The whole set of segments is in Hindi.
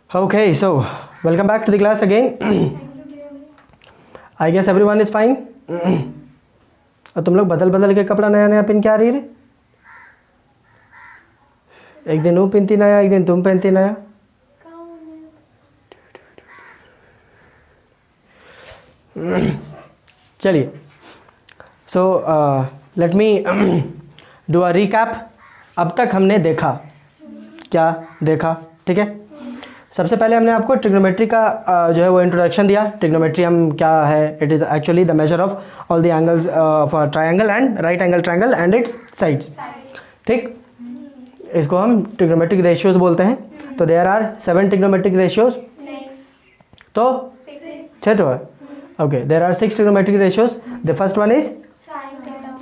Okay, so welcome back to the class again. I guess everyone is fine. और तुम लोग बदल बदल के कपड़ा नया नया पहन के आ रही रे। एक दिन वो पहनती नया, एक दिन तुम पहनती नया। चलिए, so let me do a recap. अब तक हमने देखा क्या देखा, ठीक है। सबसे पहले हमने आपको ट्रिग्नोमेट्री का जो है वो इंट्रोडक्शन दिया। ट्रिग्नोमेट्री हम क्या है, it is actually the measure of all the angles of a triangle and right angle triangle and it's sides, ठीक। इसको हम ट्रिग्नोमेट्रिक रेशियोज बोलते हैं। तो देयर आर 7 ट्रिग्नोमेट्रिक रेशियोज, तो 6 तो है। Okay, there are 6 trigonometric ratios. The first one is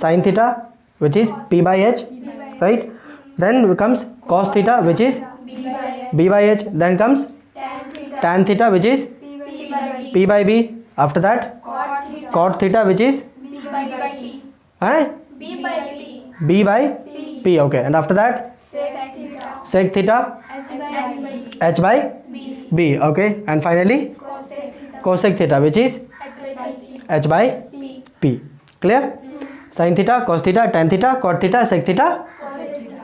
sin theta which is p by h, right? Then comes cos theta which is b by h. Then comes tan theta which is p by b. After that cot theta which is b by p. Okay, and after that sec theta h by b. Okay, and finally cosec theta which is h by p. Clear? Sine theta, cos theta, tan theta, cot theta, sec theta,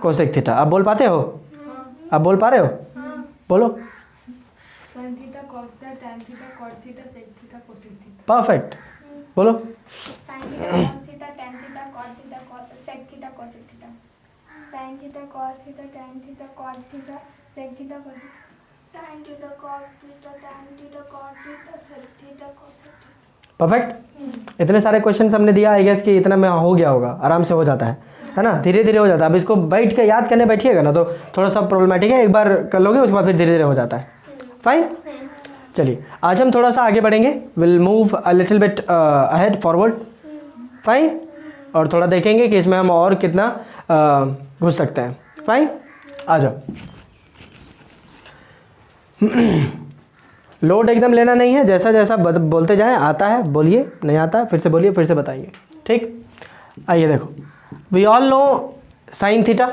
cosec theta. अब बोल पाते हो? अब बोल पा रहे हो? बोलो। Sine theta, cos theta, tan theta, cot theta, sec theta, cosec theta. Perfect, बोलो। Sine theta, cos theta, tan theta, cot theta, sec theta, cosec theta. Sine theta, cos theta, tan theta, cot theta, sec theta, cosec. Sine theta, cos theta, tan theta, cot theta, sec theta, cosec theta. Perfect. इतने सारे क्वेश्चन हमने दिया, आई गेस कि इतना में हो गया होगा, आराम से हो जाता है ना, धीरे धीरे हो जाता है। अब इसको बैठ के याद करने बैठिएगा ना तो थोड़ा सा प्रॉब्लमेटिक है, एक बार कर लोगे उसके बाद फिर धीरे धीरे हो जाता है। फाइन, चलिए आज हम थोड़ा सा आगे बढ़ेंगे। Will move a little bit ahead forward. Fine, और थोड़ा देखेंगे कि इसमें हम और कितना घुस सकते हैं। फाइन, आ जाओ। लोड एकदम लेना नहीं है, जैसा जैसा बोलते जाएं, आता है बोलिए, नहीं आता है फिर से बोलिए, फिर से बताइए, ठीक। आइए देखो, we all know sine theta,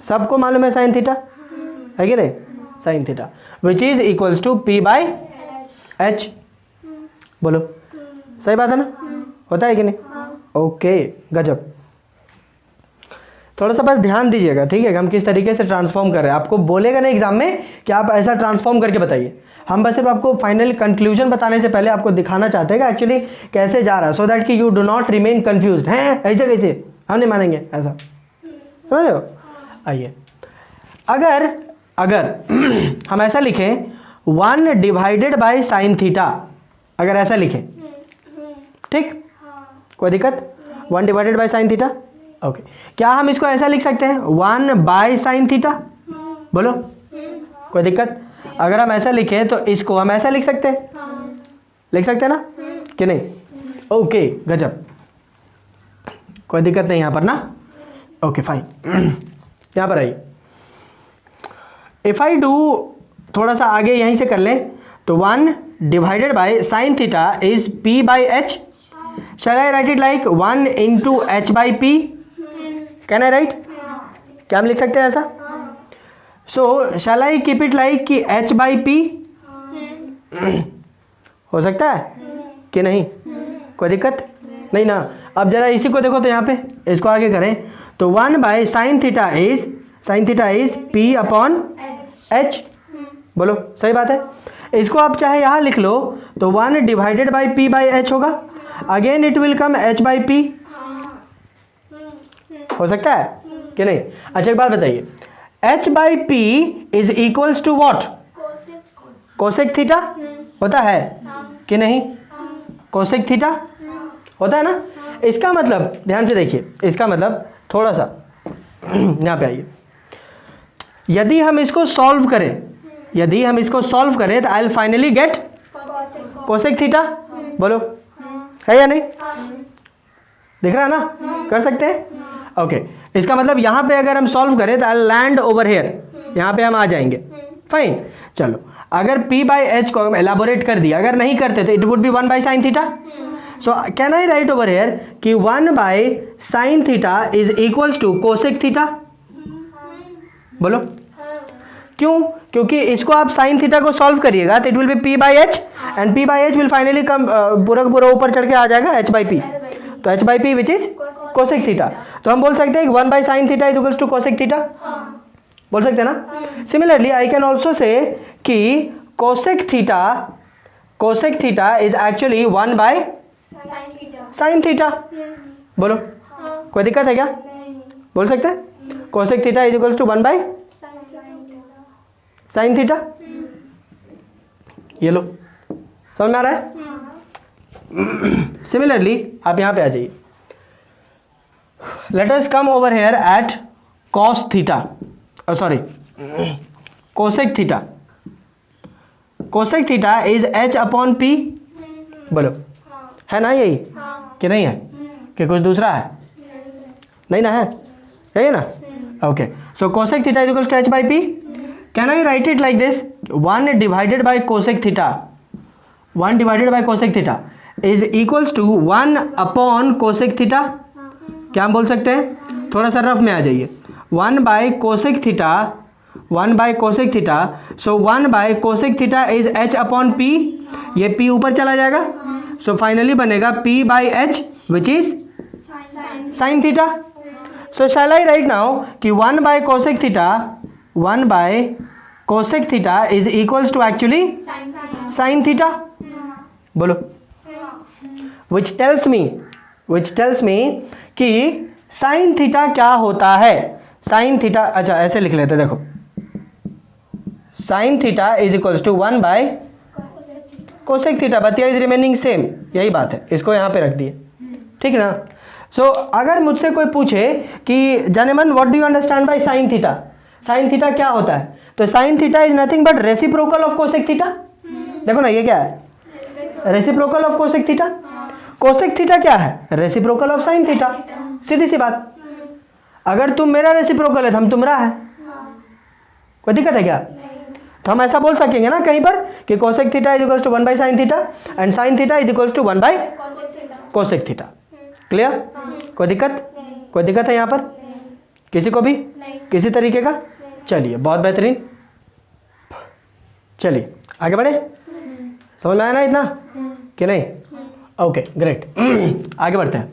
सबको मालूम है साइन थीटा, है कि नहीं? Sine theta which is equals to P by H. बोलो, सही बात है ना? होता है कि नहीं? ओके, गजब। थोड़ा सा बस ध्यान दीजिएगा, ठीक है, हम किस तरीके से ट्रांसफॉर्म कर रहे हैं। आपको बोलेगा ना एग्जाम में कि आप ऐसा ट्रांसफॉर्म करके बताइए। हम बस सिर्फ आपको फाइनल कंक्लूजन बताने से पहले आपको दिखाना चाहते हैं कि एक्चुअली कैसे जा रहा है, सो दैट कि you do not remain confused. हैं ऐसे कैसे, हम नहीं मानेंगे ऐसा, समझ रहे हो? आइए, अगर हम ऐसा लिखें 1 डिवाइडेड बाय साइन थीटा, अगर ऐसा लिखें, ठीक, कोई दिक्कत? 1 divided by sine theta. Okay, क्या हम इसको ऐसा लिख सकते हैं 1 बाय साइन थीटा? बोलो, कोई दिक्कत? अगर हम ऐसा लिखें तो इसको हम ऐसा लिख सकते हैं, लिख सकते हैं ना कि नहीं? ओके, गजब, कोई दिक्कत नहीं यहाँ पर ना। ओके फाइन, यहाँ पर आइए। इफ आई डू, थोड़ा सा आगे यहीं से कर लें, तो 1 divided by sine theta is p by H. Shall I write it like 1 into H by P? Can I write? क्या हम लिख सकते हैं ऐसा? So shall I keep it like कि h बाई पी? हो सकता है कि नहीं? कोई दिक्कत नहीं ना। अब जरा इसी को देखो तो यहाँ पे इसको आगे करें तो 1 by sine theta is p upon h। बोलो, सही बात है। इसको आप चाहे यहाँ लिख लो तो 1 divided by p by h होगा, again it will come h by p। हो सकता है कि नहीं? अच्छा एक बात बताइए, h by p is equals to what? Cosec theta होता है कि नहीं? कोसेक थीटा होता है ना। इसका मतलब ध्यान से देखिए, इसका मतलब थोड़ा सा यहाँ पे आइए, यदि हम इसको सॉल्व करें तो I will finally get cosec theta. बोलो, है या नहीं? दिख रहा है ना? कर सकते हैं। ओके, इसका मतलब यहाँ पे अगर हम सॉल्व करें तो आई लैंड ओवर हेयर, यहाँ पे हम आ जाएंगे। फाइन, चलो, अगर p बाई एच को हम एलाबोरेट कर दिया, अगर नहीं करते तो it would be 1 by sine theta. So can I write over here कि 1 by sine theta is equals to cosec theta? बोलो, क्यों? क्योंकि इसको आप साइन थीटा को सॉल्व करिएगा तो it will be P by H and P by H will finally come पूरा पूरा ऊपर चढ़ के आ जाएगा एच बाई पी, तो H by P which is cosec theta. तो हम बोल सकते हैं 1 by sine theta is equals to cosec theta, बोल सकते हैं ना। Similarly I can also say कि cosec theta is actually 1 by sine theta. बोलो कोई दिक्कत है क्या? बोल सकते हैं cosec theta is equals to 1 by sine theta. ये लो समझ में आ रहा है? सिमिलरली आप यहां पे आ जाइए, let us come over here at cos theta, sorry cosec theta. Cosec theta is H upon P, बोलो है ना यही कि नहीं है कि कुछ दूसरा है? नहीं ना है, है ना? Okay, so cosec theta is equal to H by P. Can I write it like this, 1 divided by cosec theta, 1 divided by cosec theta is equals to 1 upon cosec theta. क्या हम बोल सकते हैं? थोड़ा सा रफ में आ जाइए, 1 by cosec theta, 1 by cosec theta, so 1 by cosec theta is H upon P, ये पी ऊपर चला जाएगा, सो फाइनली बनेगा P by H which is sine theta. So shall I write now कि 1 by cosec theta, 1 by cosec theta is equals to actually sine theta. बोलो विच टेल्स मी कि साइन थीटा क्या होता है? साइन थीटा, अच्छा ऐसे लिख लेते, देखो sine theta is equals to 1 by cosec theta, बतिया इज रिमेनिंग सेम, यही बात है, इसको यहाँ पे रख दिए, ठीक है ना। सो अगर मुझसे कोई पूछे कि Jaaneman what do you understand by sine theta, sine theta क्या होता है, तो sine theta is nothing but reciprocal of cosec theta. देखो ना ये क्या है, reciprocal of cosec theta. Cosec theta क्या है? रेसिप्रोकल ऑफ साइन थीटा, सीधी सी बात। अगर तुम मेरा रेसिप्रोकल है तो हम तुम्हारा है, कोई दिक्कत है क्या? तो हम ऐसा बोल सकेंगे ना कहीं पर कि cosec theta is equals to 1 by sine theta and sine theta is equals to 1 by cosec theta. Clear? कोई दिक्कत है यहाँ पर किसी को भी किसी तरीके का? चलिए बहुत बेहतरीन, चलिए आगे बढ़े। समझ में आया ना इतना कि नहीं? ओके ग्रेट, आगे बढ़ते हैं।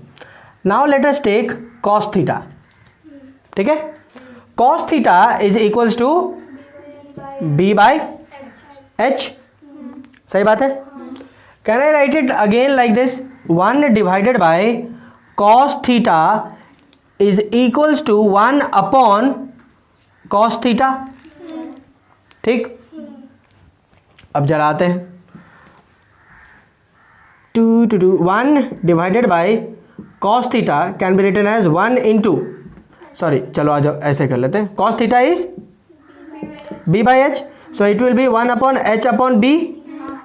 Now let us take cos theta, ठीक है। Cos theta is equals to B by H, सही बात है। Can I write it again like this, 1 divided by cos theta is equals to 1 upon cos theta, ठीक। अब जरा आते हैं, 1 divided by cos theta can be written as 1 into, sorry चलो आ जाओ ऐसे कर लेते हैं, cos theta is b by h, so it will be 1 upon h upon b,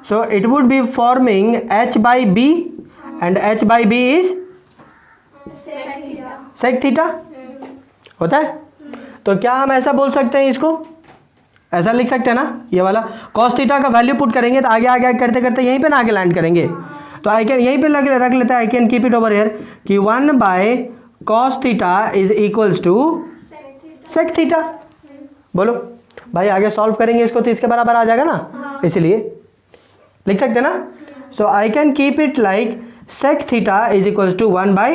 so it would be forming h by b and h by b is sec theta, होता है। तो क्या हम ऐसा बोल सकते हैं, इसको ऐसा लिख सकते हैं ना, ये वाला cos थीटा का वैल्यू पुट करेंगे तो आगे आगे करते करते यहीं पे ना आगे लैंड करेंगे, तो आई कैन यहीं पे रख लेते हैं, I can keep it over here कि 1 by cos theta is equals to sec theta. बोलो भाई आगे सॉल्व करेंगे इसको तो इसके बराबर आ जाएगा ना, इसलिए लिख सकते हैं ना। So I can keep it like sec theta is equals to 1 by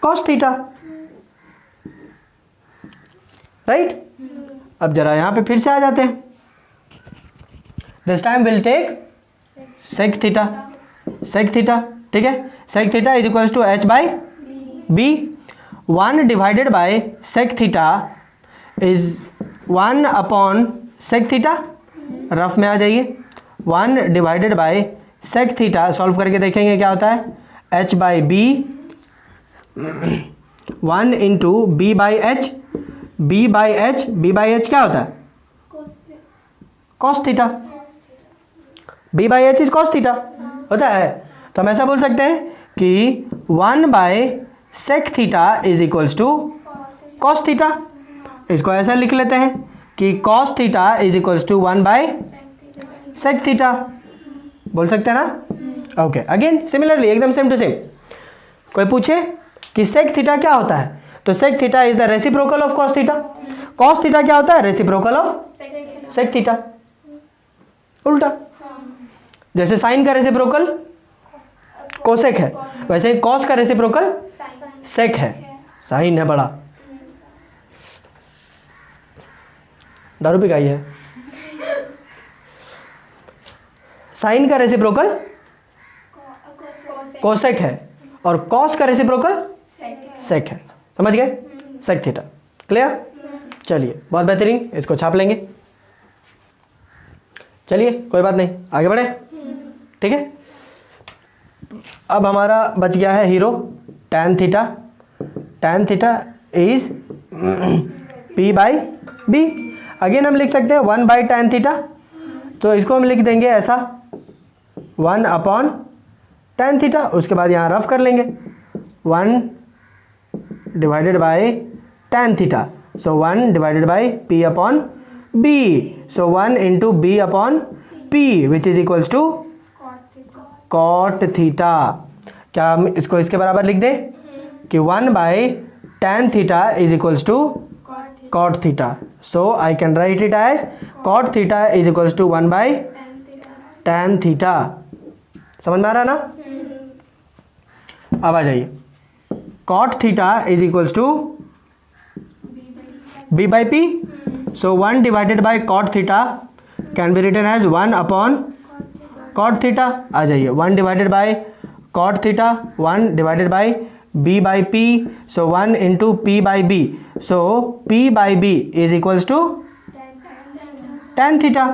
cos theta, right. अब जरा यहां पे फिर से आ जाते हैं, this time will take sec theta, ठीक है। Sec theta is equals to h by b, 1 divided by sec theta is 1 upon sec theta, rough में आ जाइए, 1 divided by sec theta, solve करके देखेंगे क्या होता है, h by B, 1 into B by H, B by H क्या होता है, cos theta, B by H is cos theta होता है। तो हम ऐसा बोल सकते हैं कि 1 by sec theta is equals to cos theta. इसको ऐसा लिख लेते हैं कि cos theta is equals to 1 by sec theta, बोल सकते हैं ना। ओके अगेन सिमिलरली एकदम सेम टू सेम, कोई पूछे कि सेक थीटा क्या होता है, तो sec theta is the reciprocal of cos theta. Cos theta क्या होता है? रेसिप्रोकल ऑफ सेक थीटा, उल्टा। जैसे साइन का रेसिप्रोकल कोसेक है, वैसे ही कॉस का रेसिप्रोकल सेक है, साइन है बड़ा। दारू पिकाई है। साइन का रेसिप्रोकल कोसेक है और कॉस का रेसिप्रोकल सेक है, समझ गए? Sec theta, clear? चलिए बहुत बेहतरीन, इसको छाप लेंगे। चलिए कोई बात नहीं, आगे बढ़े, ठीक है। अब हमारा बच गया है hero, tan theta. tan theta is p by B. Again हम लिख सकते हैं 1 बाई tan थीटा, तो इसको हम लिख देंगे ऐसा 1 अपॉन tan थीटा। उसके बाद यहाँ रफ कर लेंगे 1 divided by tan theta, so 1 divided by p upon b, so 1 into b upon p which is equals to cot theta. क्या हम इसको इसके बराबर लिख दें कि 1 by tan theta is equals to cot theta, so I can write it as cot theta is equals to 1 by tan theta. समझ में आ रहा ना? अब आ जाइए, cot theta is equals to b by p, so 1 divided by cot theta can be written as 1 upon cot theta. आ जाइए 1 divided by cot theta, 1 divided by b by p, so 1 into p by b, so p by b is equals to tan theta.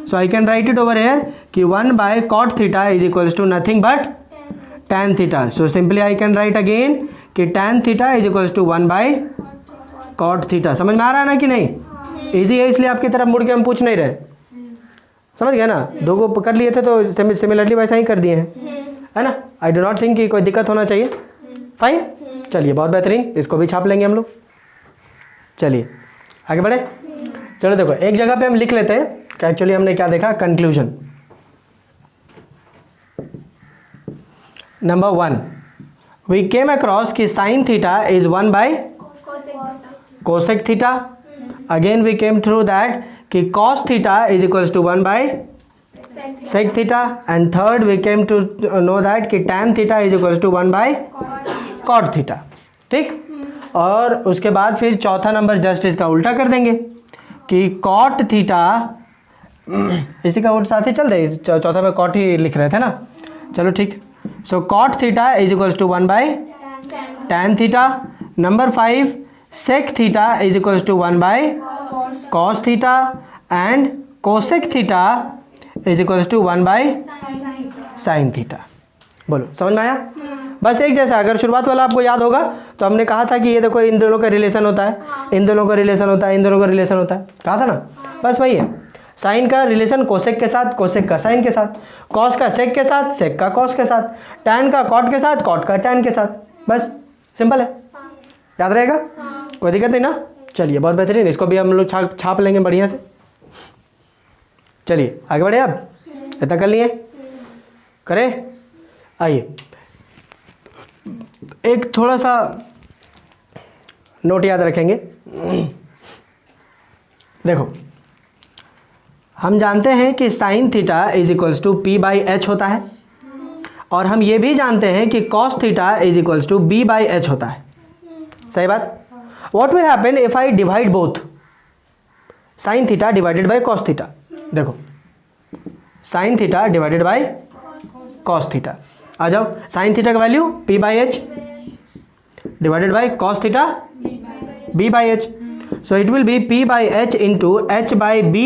So I can write it over here कि 1 by cot theta is equals to nothing but tan theta. So simply I can right again कि tan theta is equals to 1 by cot theta. समझ में आ रहा है ना कि नहीं? इजी है, इसलिए आपकी तरफ मुड़ के हम पूछ नहीं रहे, समझ गया ना? दो को कर लिए थे तो सिमिलरली वैसा ही कर दिए हैं, है ना? आई डू नॉट थिंक कि कोई दिक्कत होना चाहिए। फाइन, चलिए बहुत बेहतरीन, इसको भी छाप लेंगे हम लोग। चलिए आगे बढ़े। चलो देखो, एक जगह पे हम लिख लेते हैं कि एक्चुअली हमने क्या देखा। Conclusion number 1, we came across कि sine theta is 1 by cosec theta. Again we came through that कि cos theta is equals to 1 by sec theta. And third we came to know that कि tan theta is equals to 1 by cot theta, ठीक। और उसके बाद फिर चौथा नंबर जस्ट इसका उल्टा कर देंगे कि कॉट थीटा, इसी का उल्टा साथ ही चल रहे, चौथा में कॉट ही लिख रहे थे ना, चलो ठीक। So cot theta is equals to 1 by tan theta. Number 5, sec theta is equals to 1 by cos theta and cosec theta is equals to 1 by sine theta. बोलो समझ में आया? बस एक जैसा, अगर शुरुआत वाला आपको याद होगा तो हमने कहा था कि ये देखो इन दोनों का रिलेशन होता है, इन दोनों का रिलेशन होता है, इन दोनों का रिलेशन होता है, कहा था ना? बस वही है, साइन का रिलेशन कोसेक के साथ, कोसेक का साइन के साथ, कॉस का सेक के साथ, सेक का कॉस के साथ, टैन का कॉट के साथ, कॉट का टैन के साथ। बस सिंपल है, याद रहेगा, कोई दिक्कत नहीं ना? चलिए बहुत बेहतरीन, इसको भी हम लोग छाप लेंगे बढ़िया से। चलिए आगे बढ़े, अब इतना कर लिए, करें। आइए एक थोड़ा सा नोट याद रखेंगे। देखो, हम जानते हैं कि sine theta is equals to P by H होता है, और हम ये भी जानते हैं कि cos theta is equals to B by H होता है। सही बात। What will happen if I divide both sine theta divided by cos theta? देखो, sine theta divided by cos theta, आ जाओ। साइन थीटा का value P by H divided by cos theta B by H, so it will be P by H into H by B.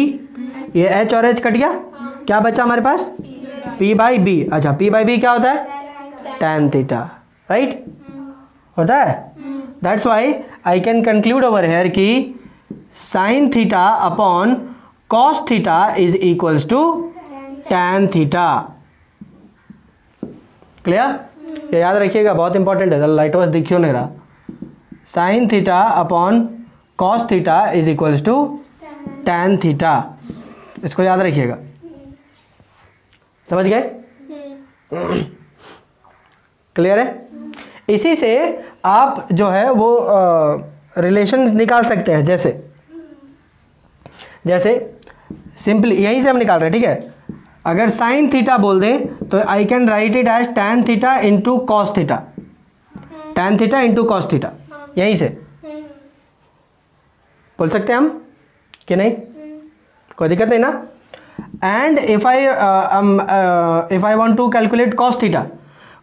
ये एच और एच कट गया, क्या बचा हमारे पास? P by B. अच्छा, पी बाई बी क्या होता है? टैन थीटा, राइट होता है। That's why I can conclude over here कि sine theta upon cos theta is equals to tan theta. Clear? ये याद रखिएगा, बहुत इंपॉर्टेंट है, लाइट वाइज दिख क्यों नहीं रहा। Sine theta upon cos theta is equals to tan theta, इसको याद रखिएगा। समझ गए? क्लियर है? इसी से आप जो है वो रिलेशन निकाल सकते हैं। जैसे जैसे सिंपली यहीं से हम निकाल रहे हैं, ठीक है। अगर साइन थीटा बोल दें तो I can write it as tan theta into cos theta, tan theta into cos theta, यहीं से बोल सकते हैं हम कि नहीं, कोई दिक्कत नहीं ना। And if I want to calculate cos theta,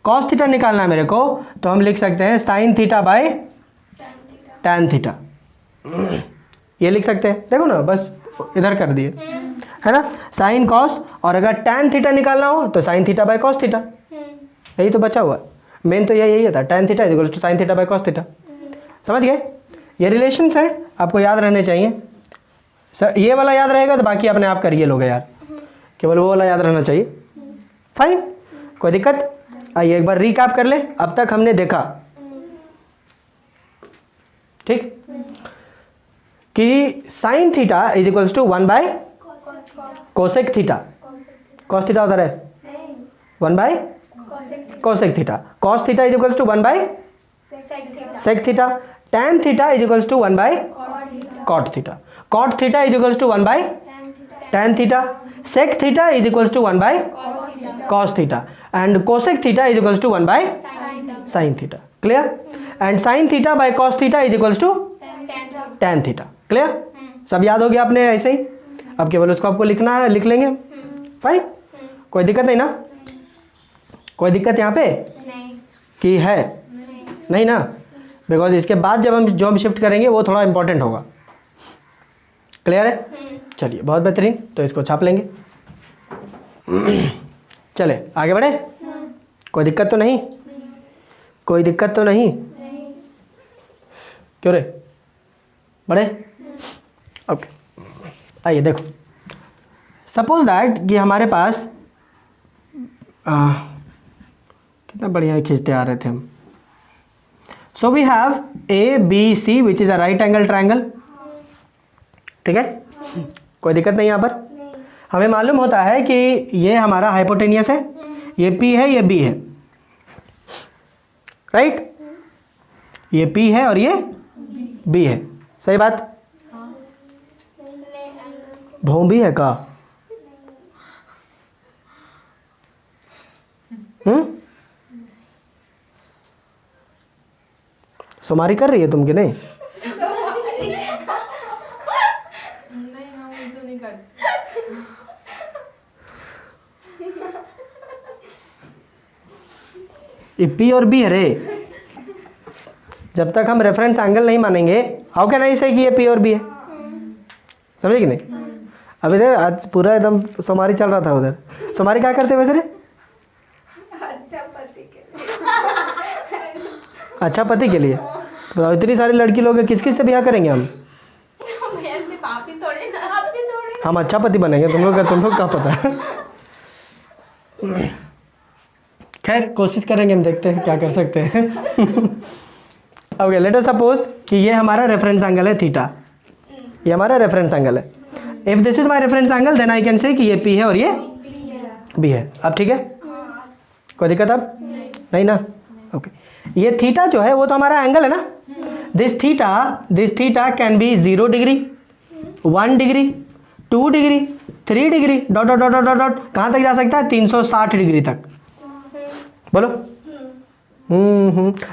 cos theta निकालना है मेरे को, तो हम लिख सकते हैं sine theta by tan theta, ये लिख सकते हैं। देखो ना, बस इधर कर दिए, है ना, साइन कॉस। और अगर टैन थीटा निकालना हो तो sine theta by cos theta, यही तो बचा हुआ। मेन तो यही था, tan theta is equal to sine theta by cos theta. समझ गए, ये रिलेशंस हैं, आपको याद रहने चाहिए। सर ये वाला याद रहेगा तो बाकी अपने आप करिए लोगे यार, केवल वो वाला याद रहना चाहिए। फाइन, कोई दिक्कत। आइए एक बार रिकैप कर ले, अब तक हमने देखा ठीक कि sine theta is equals to 1 by cosec theta, cos theta उधर है 1 by cosec theta, cos theta is equals to 1 by sec theta, tan theta is equals to 1 by cot theta, cot theta is equals to 1 by tan theta, sec theta is equals to 1 by cos theta, and cosec theta is equals to 1 by sine theta. Clear. And sine theta by cos theta is equals to tan theta. Clear, सब याद हो गया आपने ऐसे ही। अब केवल उसको आपको लिखना है, लिख लेंगे। फाइन, कोई दिक्कत नहीं ना, कोई दिक्कत यहाँ पे कि है नहीं ना, बिकॉज इसके बाद जब हम जॉब शिफ्ट करेंगे वो थोड़ा इंपॉर्टेंट होगा। क्लियर है, चलिए बहुत बेहतरीन, तो इसको छाप लेंगे। चले आगे बढ़े, कोई दिक्कत तो नहीं, कोई दिक्कत तो नहीं, क्यों रे बढ़े। ओके, आइए देखो, सपोज दैट कि हमारे पास कितना बढ़िया खींचते आ रहे थे हम। So we have A B C which is a right angle triangle, ठीक है, कोई दिक्कत नहीं। यहाँ पर हमें मालूम होता है कि ये हमारा हाइपोटेनियस है, ये P है, ये B है, राइट, ये P है और ये B है, सही बात। भौंबी है का, सुमारी कर रही है तुम कि नहीं? नहीं हम तो नहीं करते। ये P और B है रे, जब तक हम रेफरेंस एंगल नहीं मानेंगे हाउ कैन आई से कि ये P और B है, समझे कि नहीं। अभी देख आज पूरा एकदम सोमारी चल रहा था उधर। सोमारी क्या करते वैसे रे? अच्छा पति के लिए। तो इतनी सारी लड़की लोग हैं, किस किस से ब्याह करेंगे हम? हम अच्छा पति बनेंगे, तुम लोग क्या पता है। खैर कोशिश करेंगे, हम देखते हैं क्या कर सकते हैं। ओके, लेट अस सपोज कि ये हमारा रेफरेंस एंगल है थीटा, ये हमारा रेफरेंस एंगल है। If this is my reference angle then I can say कि ये P है और ये B है। अब ठीक है, कोई दिक्कत अब नहीं ना। ओके, ये थीटा जो है वो तो हमारा एंगल है ना। This theta can B 0 degree, 1 degree, 2 degree, 3 degree, dot dot dot dot dot कहाँ तक जा सकता है? 360 डिग्री तक। बोलो।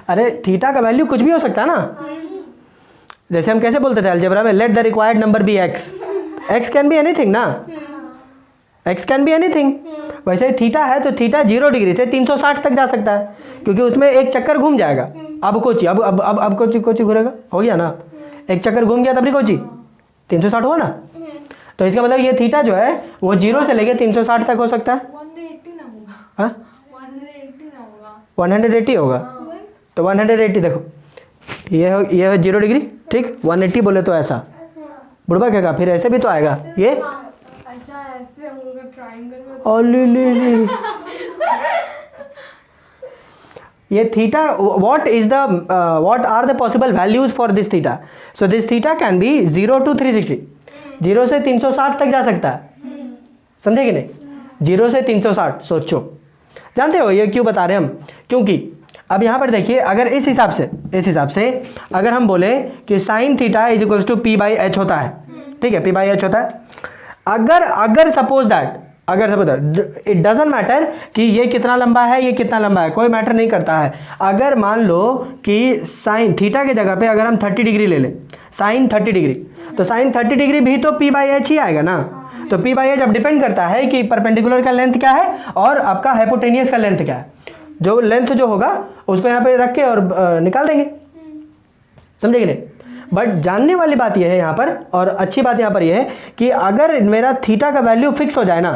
अरे थीटा का वैल्यू कुछ भी हो सकता है ना। जैसे हम कैसे बोलते थे अलजेब्रा में, let the required number be X, X can be anything ना, एक्स कैन बी एनीथिंग। वैसे ही थीटा है तो थीटा 0 डिग्री से 360 तक जा सकता है, क्योंकि उसमें एक चक्कर घूम जाएगा। अब कोची अब कोची घूरेगा, हो गया ना, एक चक्कर घूम गया तब कोची 360 हुआ ना। तो इसका मतलब ये थीटा जो है वो 0 से लेके 360 तक हो सकता है। 180 ना होगा। हाँ 180 ना होगा, 180 होगा। तो 180 देखो, ये है 0 डिग्री, ठीक। 180 बोले तो ऐसा बुढ़बा कहेगा, फिर ऐसे भी तो आएगा ये। अच्छा ऐसे हम लोग ट्रायंगल में ये theta, what are the possible values for this theta? So this theta can be 0 to 360, 0 से 360 तक जा सकता है, समझे कि नहीं। 0 से 360 सोचो। जानते हो ये क्यों बता रहे हैं हम? क्योंकि अब यहाँ पर देखिए, अगर इस हिसाब से अगर हम बोले कि sine theta is equals to P by H होता है, ठीक है, p/h होता है। अगर suppose that it doesn't matter कि ये कितना लंबा है, ये कितना लंबा है, कोई मैटर नहीं करता है। अगर मान लो कि साइन थीटा के जगह पे अगर हम 30 डिग्री ले लें, साइन 30 डिग्री, तो साइन 30 डिग्री भी तो p/h ही आएगा ना। तो p/h अब डिपेंड करता है कि परपेंडिकुलर का लेंथ क्या है और आपका हाइपोटेनियस का लेंथ क्या है। जो लेंथ जो होगा उसको यहाँ पे रख के और निकाल देंगे, समझे कि नहीं। बट जानने वाली बात यह है यहाँ पर, और अच्छी बात यहाँ पर यह है कि अगर मेरा थीटा का वैल्यू फिक्स हो जाए ना,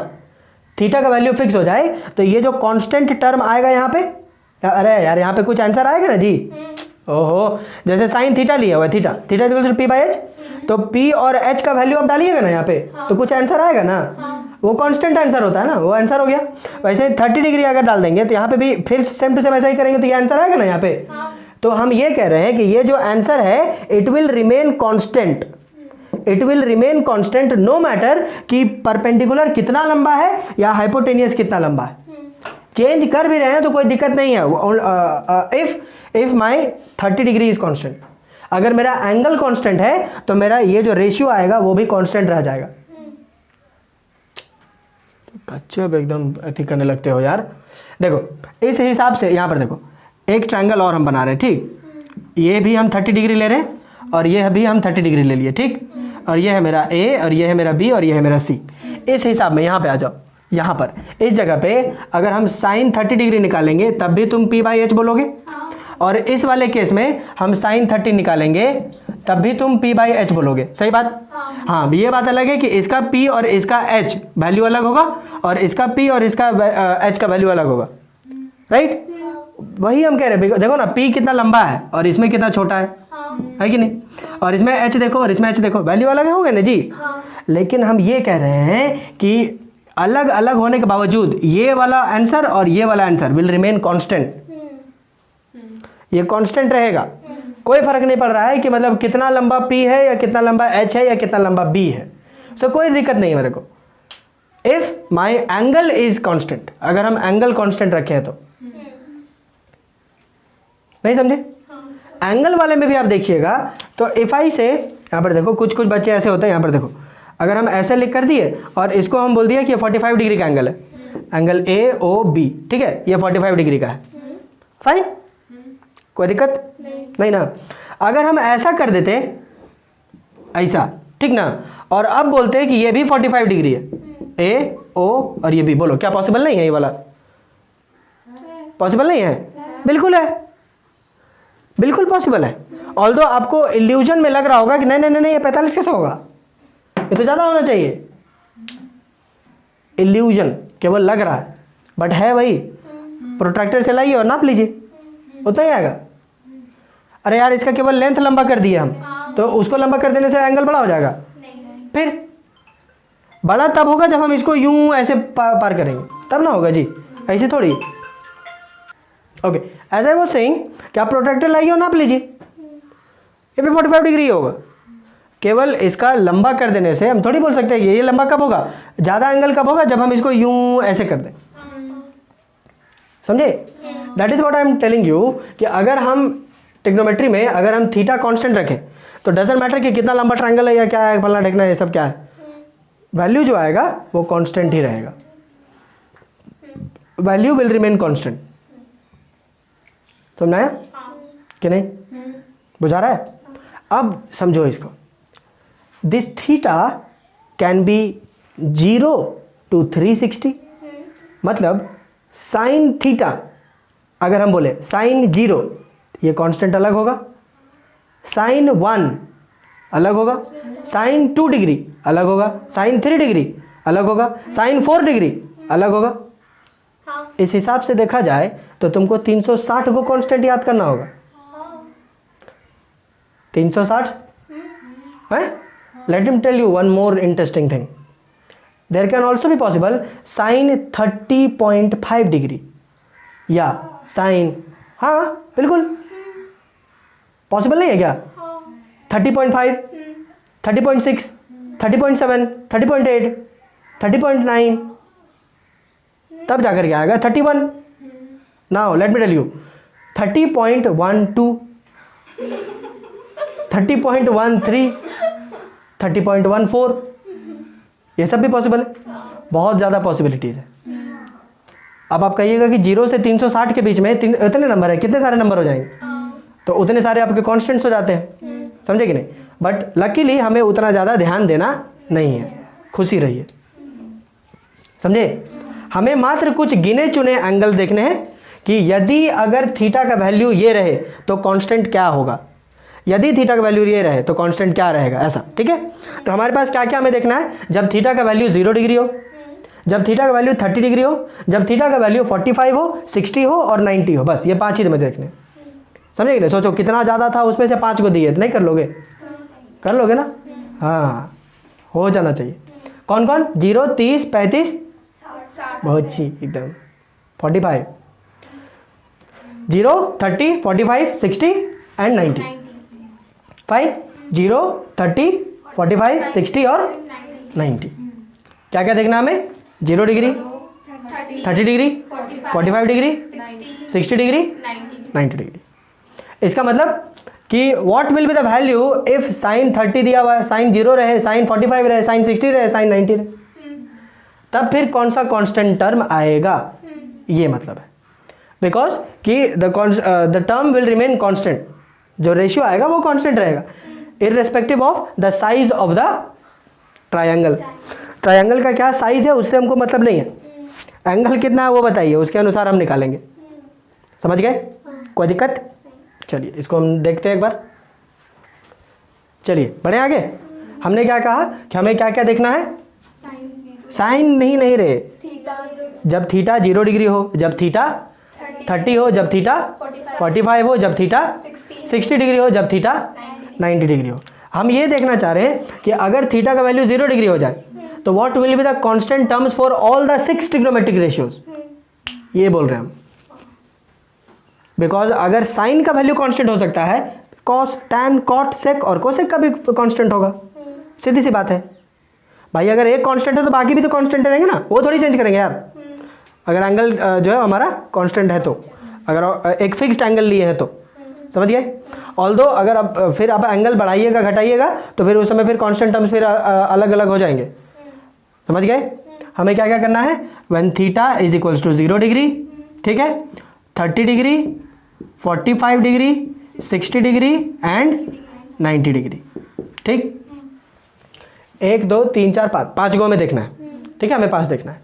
थीटा का वैल्यू फिक्स हो जाए, तो ये जो कांस्टेंट टर्म आएगा यहाँ पे, अरे यार यहाँ पे कुछ आंसर आएगा ना जी। ओहो, जैसे साइन थीटा लिया हुआ है, थीटा p/h, तो p और h का वैल्यू आप डालिएगा ना यहाँ पे, तो कुछ आंसर आएगा ना, वो कांस्टेंट आंसर होता है ना, वो आंसर हो गया। वैसे 30 डिग्री अगर डाल देंगे तो यहाँ पे भी फिर सेम टू सेम ऐसा ही करेंगे तो ये आंसर आएगा ना यहाँ पे। तो हम ये कह रहे हैं कि ये जो आंसर है it will remain constant, it will remain constant no matter कि परपेंडिकुलर कितना लंबा है या हाइपोटेनियस कितना लंबा है। चेंज कर भी रहे हैं तो कोई दिक्कत नहीं है। If my 30 degree is constant, अगर मेरा एंगल कांस्टेंट है तो मेरा ये जो रेशियो आएगा वो भी कांस्टेंट रह जाएगा। अच्छा एकदम अति करने लगते हो यार। देखो इस हिसाब से यहाँ पर देखो एक ट्रायंगल और हम बना रहे हैं, ठीक। ये भी हम 30 डिग्री ले रहे हैं और ये भी हम 30 डिग्री ले लिए, ठीक। और ये है मेरा ए और ये है मेरा बी और ये है मेरा सी। इस हिसाब में यहाँ पे आ जाओ, यहाँ पर इस जगह पे अगर हम साइन 30 डिग्री निकालेंगे तब भी तुम p/h बोलोगे, और इस वाले केस में हम साइन 30 निकालेंगे तब भी तुम p/h बोलोगे, सही बात। हाँ, ये बात अलग है कि इसका p और इसका h वैल्यू अलग होगा और इसका p और इसका h का वैल्यू अलग होगा, राइट। वही हम कह रहे हैं, देखो ना p कितना लंबा है और इसमें कितना छोटा है कि नहीं, और इसमें h देखो और इसमें h देखो, वैल्यू अलग हो गए ना जी। लेकिन हम ये कह रहे हैं कि अलग अलग होने के बावजूद ये वाला आंसर और ये वाला आंसर विल रिमेन कांस्टेंट, ये कांस्टेंट रहेगा। कोई फर्क नहीं पड़ रहा है कि मतलब कितना लंबा p है या कितना लंबा h है या कितना लंबा b है, सो कोई दिक्कत नहीं है मेरे को। If my angle is constant, अगर हम एंगल कांस्टेंट रखे हैं तो, नहीं समझे। एंगल वाले में भी आप देखिएगा तो इफ आई से यहाँ पर देखो कुछ कुछ बच्चे ऐसे होते हैं, यहाँ पर देखो अगर हम ऐसे लिख कर दिए और इसको हम बोल दिए कि 45 डिग्री का एंगल है, एंगल AOB, ठीक है, ये 45 डिग्री का है, फाइन, कोई दिक्कत नहीं ना। अगर हम ऐसा कर देते ऐसा, ठीक ना, और अब बोलते हैं कि ये भी 45 डिग्री है, AO और ये B, बोलो क्या पॉसिबल नहीं है? ये वाला पॉसिबल नहीं है? बिल्कुल है, बिल्कुल पॉसिबल है। ऑल्दो आपको इल्यूजन में लग रहा होगा कि नहीं नहीं नहीं ये 45 कैसे होगा, ये तो ज़्यादा होना चाहिए। इल्यूजन केवल लग रहा है, बट है वही। प्रोट्रैक्टर से लाइए और नाप लीजिए, उतना ही आएगा। अरे यार इसका केवल लेंथ लंबा कर दिए हम, तो उसको लंबा कर देने से एंगल बड़ा हो जाएगा। फिर बड़ा तब होगा जब हम इसको यूं ऐसे पार करेंगे, तब ना होगा जी, ऐसे थोड़ी। Okay, as I was saying कि आप प्रोट्रैक्टर लाइए और नाप लीजिए, ये भी 45 डिग्री होगा। केवल इसका लंबा कर देने से हम थोड़ी बोल सकते हैं ये लंबा कब होगा, ज़्यादा एंगल कब होगा, जब हम इसको यूं ऐसे कर दें, समझे। That is what I am telling you कि अगर हम ट्रिग्नोमेट्री में अगर हम थीटा कांस्टेंट रखें तो डजंट मैटर कि कितना लंबा ट्रायंगल है या क्या है, फलना ढकना, ये सब क्या है, वैल्यू जो आएगा वो कांस्टेंट ही रहेगा। Value will remain constant. समझाया कि नहीं? बुझा रहा है? अब समझो इसको, this theta can B 0 to 360, मतलब साइन थीटा अगर हम बोले साइन 0 ये कांस्टेंट अलग होगा, साइन 1 अलग होगा, साइन 2 डिग्री अलग होगा, साइन 3 डिग्री अलग होगा, साइन 4 डिग्री अलग होगा। इस हिसाब से देखा जाए तो तुमको 360 को कांस्टेंट याद करना होगा। 360 है। Let him tell you one more interesting thing, there can also be possible sine 30.5 degree या साइन, हाँ बिल्कुल पॉसिबल नहीं है क्या? 30.5, 30.6, 30.7, 30.8, 30.9, तब जाकर क्या आएगा 31। Now let me tell you 30.12, 30.13, 30.14, ये सब भी पॉसिबल है, बहुत ज़्यादा पॉसिबिलिटीज़ है। अब आप कहिएगा कि 0 से 360 के बीच में इतने नंबर है, कितने सारे नंबर हो जाएंगे, तो उतने सारे आपके कॉन्स्टेंट्स हो जाते हैं, समझे कि नहीं। बट लकीली हमें उतना ज़्यादा ध्यान देना नहीं है, खुशी रहिए, समझे। हमें मात्र कुछ गिने चुने एंगल देखने हैं कि यदि अगर थीटा का वैल्यू ये रहे तो कांस्टेंट क्या होगा, यदि थीटा का वैल्यू ये रहे तो कांस्टेंट क्या रहेगा, ऐसा, ठीक है। तो हमारे पास क्या क्या हमें देखना है, जब थीटा का वैल्यू 0 डिग्री हो, जब थीटा का वैल्यू 30 डिग्री हो, जब थीटा का वैल्यू 45 हो, 60 हो और 90 हो, बस ये 5 ही हमें देखने, समझे कि नहीं। सोचो कितना ज़्यादा था, उसमें से 5 को दिए, नहीं कर लोगे, कर लोगे ना, हाँ हो जाना चाहिए। कौन कौन, 0, 30, 35, बहुत अच्छी एकदम, 45, 0, 30, 45, 60 एंड 90, फाइन। 0, 30, 45, 60 और 90। क्या क्या देखना हमें, 0 degree, 30 degree, 45 degree, 60 degree, 90 degree. इसका मतलब कि what will be the value if sine 30 दिया हुआ है, साइन 0 रहे, साइन 45 रहे, साइन 60 रहे, साइन 90 रहे, तब फिर कौन सा कांस्टेंट टर्म आएगा, ये मतलब है। बिकॉज कि the term will remain constant, जो रेशियो आएगा वो कांस्टेंट रहेगा irrespective of the size of the triangle. Triangle का क्या साइज है उससे हमको मतलब नहीं है, एंगल कितना है वो बताइए, उसके अनुसार हम निकालेंगे, समझ गए, कोई दिक्कत। चलिए इसको हम देखते हैं एक बार, चलिए बढ़े आगे। हमने क्या कहा कि हमें क्या क्या देखना है, साइन नहीं रहे, जब थीटा 0 डिग्री हो, जब थीटा 30 हो, जब थीटा 45 हो, जब थीटा 60 डिग्री हो, जब थीटा 90 डिग्री हो। हम ये देखना चाह रहे हैं कि अगर थीटा का वैल्यू 0 डिग्री हो जाए तो what will be the constant terms for all the 6 trigonometric ratios, ये बोल रहे हैं हम। बिकॉज अगर साइन का वैल्यू कांस्टेंट हो सकता है, कॉस, टैन, कॉट, सेक और कोसेक का भी कांस्टेंट होगा, सीधी सी बात है भाई। अगर एक कांस्टेंट है तो बाकी भी तो कांस्टेंट रहेंगे ना, वो थोड़ी चेंज करेंगे यार। अगर एंगल जो है हमारा कांस्टेंट है तो, अगर एक फिक्स्ड एंगल लिए है तो, समझ गए। ऑल्दो अगर अब फिर आप एंगल बढ़ाइएगा घटाइएगा तो फिर उस समय फिर कांस्टेंट टर्म्स फिर अलग अलग हो जाएंगे, समझ गए। हमें क्या क्या करना है, when theta is equals to 0 degree, ठीक है, 30 degree, 45 degree, 60 degree and 90 degree, ठीक। 1 2 3 4 5 गो में देखना है, ठीक है, हमें 5 देखना है।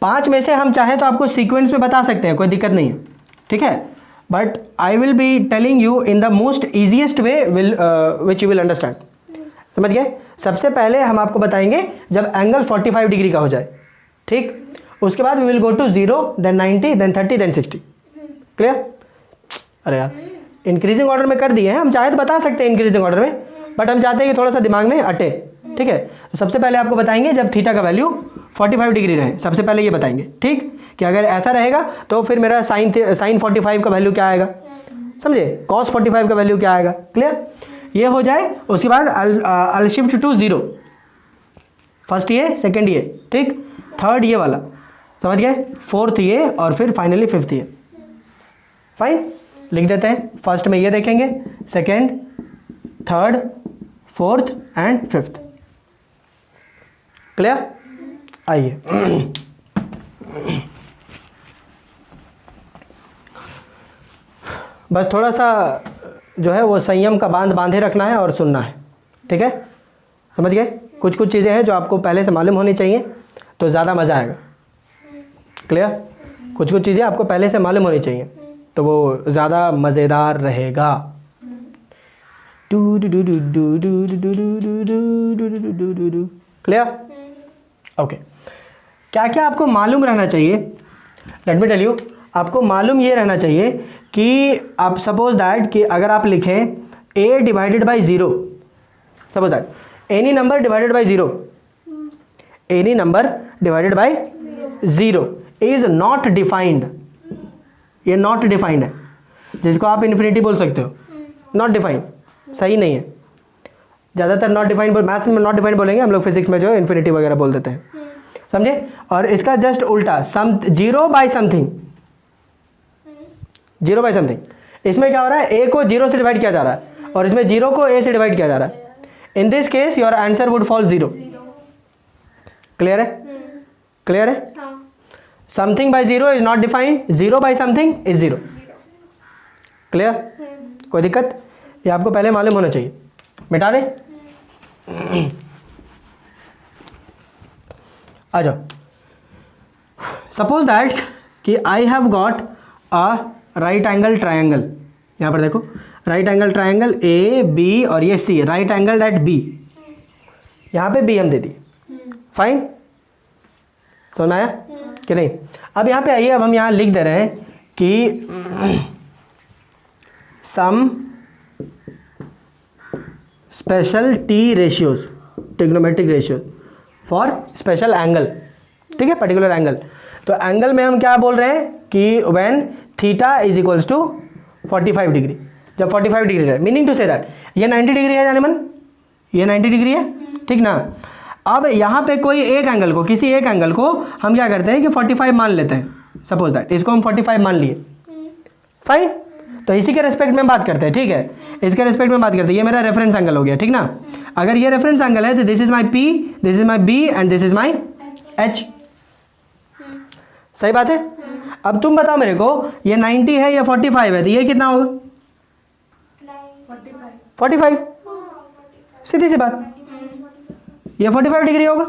5 में से हम चाहें तो आपको सीक्वेंस में बता सकते हैं, कोई दिक्कत नहीं है, ठीक है। But I will be telling you in the most easiest way which you will understand, समझ गए। सबसे पहले हम आपको बताएंगे जब एंगल 45 डिग्री का हो जाए, ठीक। उसके बाद we will go to 0, then 90, then 30, then 60, clear. अरे यार इंक्रीजिंग ऑर्डर में कर दिए हैं, हम चाहे तो बता सकते हैं इंक्रीजिंग ऑर्डर में, बट हम चाहते हैं कि थोड़ा सा दिमाग में अटे, ठीक है। तो सबसे पहले आपको बताएंगे जब थीटा का वैल्यू 45 डिग्री रहे, सबसे पहले ये बताएंगे, ठीक, कि अगर ऐसा रहेगा तो फिर मेरा साइन 45 का वैल्यू क्या आएगा, समझे, कॉस 45 का वैल्यू क्या आएगा, क्लियर। ये हो जाए उसके बाद I'll शिफ्ट टू 0, फर्स्ट ये, सेकेंड ये, ठीक, थर्ड ये वाला, समझ गए, फोर्थ ये और फिर फाइनली फिफ्थ ये, फाइन। लिख देते हैं, फर्स्ट में ये देखेंगे, second, third, fourth and fifth, clear. आइए बस थोड़ा सा जो है वो संयम का बांध बांधे रखना है और सुनना है, ठीक है, समझ गए। कुछ कुछ चीज़ें हैं जो आपको पहले से मालूम होनी चाहिए तो ज़्यादा मज़ा आएगा, क्लियर। कुछ कुछ चीज़ें आपको पहले से मालूम होनी चाहिए तो वो ज़्यादा मज़ेदार रहेगा। Clear, okay. क्या क्या आपको मालूम रहना चाहिए, लेट मी टेल यू। आपको मालूम ये रहना चाहिए कि आप सपोज दैट कि अगर आप लिखें a divided by 0, suppose that any number divided by 0, any number divided by 0 is not defined, ये नॉट डिफाइंड है, जिसको आप इन्फिनिटी बोल सकते हो, नॉट डिफाइंड सही नहीं है। ज़्यादातर नॉट डिफाइंड, मैथ्स में नॉट डिफाइंड बोलेंगे, हम लोग फिजिक्स में जो है इन्फिनिटी वगैरह बोल देते हैं, समझे। और इसका जस्ट उल्टा, सम 0 बाई समथिंग, 0 बाई समथिंग, इसमें क्या हो रहा है, a को 0 से डिवाइड किया जा रहा है और इसमें 0 को a से डिवाइड किया जा रहा है। In this case your answer would fall 0. Clear है? क्लियर है? हाँ. Something by 0 is not defined, 0 by something is 0. Clear? कोई दिक्कत? ये आपको पहले मालूम होना चाहिए. मिटा दें? आ जाओ. सपोज दैट कि I have got a right angle triangle. यहाँ पर देखो, right angle triangle A B और ये C, right angle at B. यहाँ पे बी हम दे दिए. फाइन, समझ में आया कि नहीं? अब यहाँ पे आइए, अब हम यहाँ लिख दे रहे हैं कि some special T ratios, trigonometric ratios for special angle. ठीक है, पर्टिकुलर एंगल. तो एंगल में हम क्या बोल रहे हैं कि when theta is equals to 45 degree. जब 45 डिग्री है, मीनिंग टू से दैट ये 90 डिग्री है जाने मन, ये 90 डिग्री है. ठीक ना? अब यहाँ पे कोई एक एंगल को, किसी एक एंगल को हम क्या करते हैं कि 45 मान लेते हैं. सपोज दैट इसको हम 45 मान लिए. फाइन, तो इसी के रेस्पेक्ट में बात करते हैं. ठीक है, इसके रेस्पेक्ट में बात करते हैं. ये मेरा रेफरेंस एंगल हो गया. ठीक ना? अगर ये रेफरेंस एंगल है तो this is my P, this is my B and this is my H. सही बात है? अब तुम बताओ मेरे को, ये 90 है या 45 है, तो ये कितना होगा? 45. सीधी सी बात, ये 45 डिग्री होगा.